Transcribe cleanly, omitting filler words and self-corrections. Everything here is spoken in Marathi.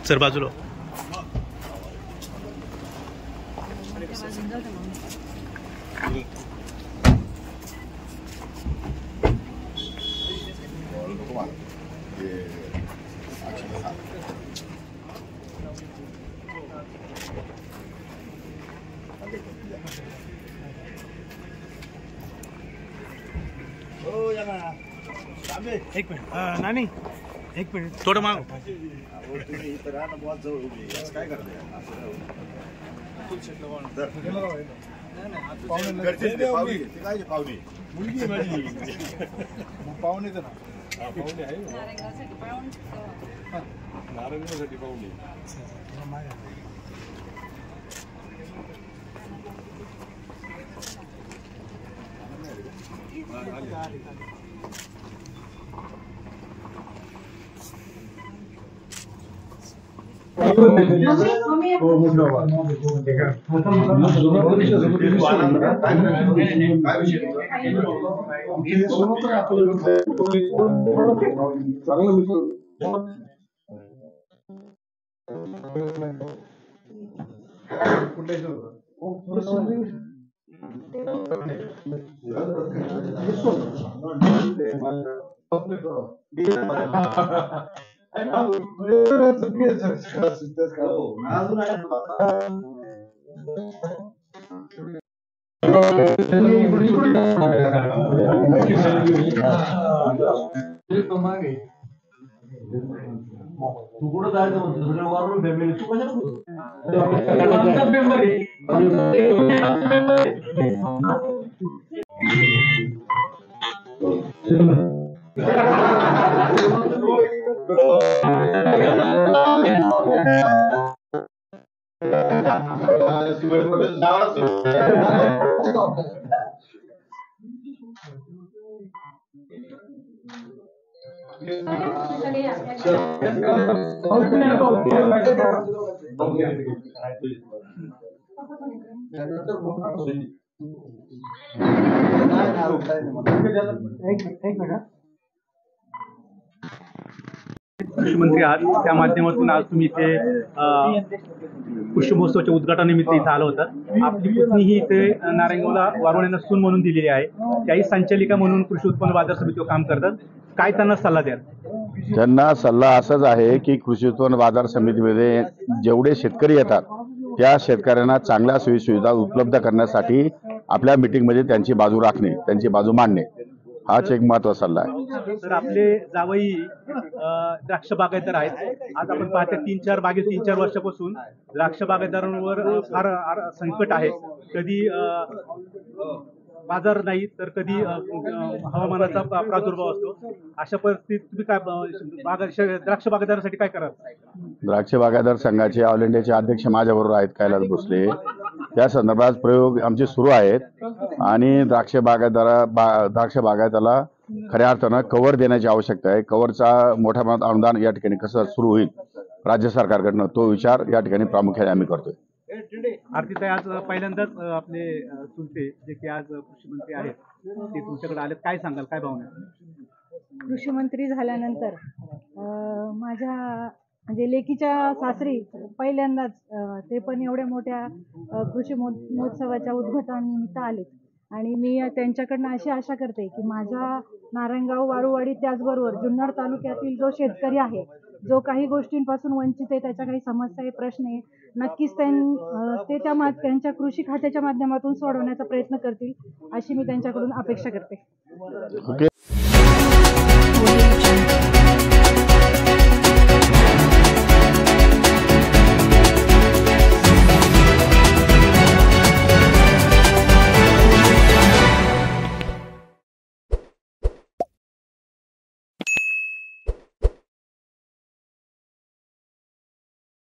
सर बाजूला एक मिनिट नानी एक मिनिट थोडं माग काय करते मुलगी माझी पाहुणे तर पाहुणे आहे नारायणगावसाठी पाहुणे तू कुठं जायचं म्हणतो वारून फॅमिली तू कशा कृषी मंत्री आहात त्या माध्यमातून आज तुम्ही इथे कृषी महोत्सवाच्या उद्घाटनानिमित्त इथे आलो होता। आपली पत्नी ही इथे नारायणगावला वारुळ्यांना सून म्हणून दिलेली आहे, त्याही संचालिका म्हणून कृषी उत्पन्न बाजार समितीवर काम करतात। काय त्यांना सल्ला द्याल? त्यांना सल्ला असाच आहे की कृषी उत्पन्न बाजार समितीमध्ये जेवढे शेतकरी येतात त्या शेतकऱ्यांना चांगल्या सोयी सुविधा उपलब्ध करण्यासाठी आपल्या मीटिंगमध्ये त्यांची बाजू राखणे, त्यांची बाजू मांडणे हाच एक महत्त्वाचा सल्ला आहे। तर आपले जावई द्राक्ष बागायतदार आहेत। आज आपण पाहतो 3-4 वर्षापासून द्राक्ष बागायतदारांवर फार संकट आहे। कधी बाजार नाही तर कधी हवामानाचा प्रादुर्भाव असतो। अशा परिस्थितीत तुम्ही काय द्राक्ष बागायतदारांसाठी काय कराल? द्राक्ष बागायतदार संघाचे ऑल इंडियाचे अध्यक्ष माझ्याबरोबर आहेत कैलास भोसले। त्या संदर्भात प्रयोग आमचे सुरू आहेत आणि द्राक्ष बागायताला खऱ्या अर्थानं कव्हर देण्याची आवश्यकता आहे। कव्हरचा मोठ्या प्रमाणात अनुदान या ठिकाणी कसं सुरू होईल राज्य सरकारकडनं तो विचार या ठिकाणी प्रामुख्याने आम्ही करतोय। आरतीताई आज पहिल्यांदाच आपले चुलते जे की आज कृषी मंत्री आहेत ते तुमच्याकडे आले, काय सांगाल, काय भावना? कृषी मंत्री झाल्यानंतर माझ्या म्हणजे लेकीच्या सासरी पहिल्यांदाच ते पण एवढ्या मोठ्या कृषी महोत्सवाच्या उद्घाटनानिमित्त आले आणि मी त्यांच्याकडनं अशी आशा करते की माझ्या नारायणगाव वारुवाडी त्याचबरोबर जुन्नर तालुक्यातील जो शेतकरी आहे, जो काही गोष्टींपासून वंचित आहे, त्याच्या काही समस्या आहे, प्रश्न आहे, नक्कीच ते त्यांच्या कृषी खात्याच्या माध्यमातून सोडवण्याचा प्रयत्न करतील अशी मी त्यांच्याकडून अपेक्षा करते।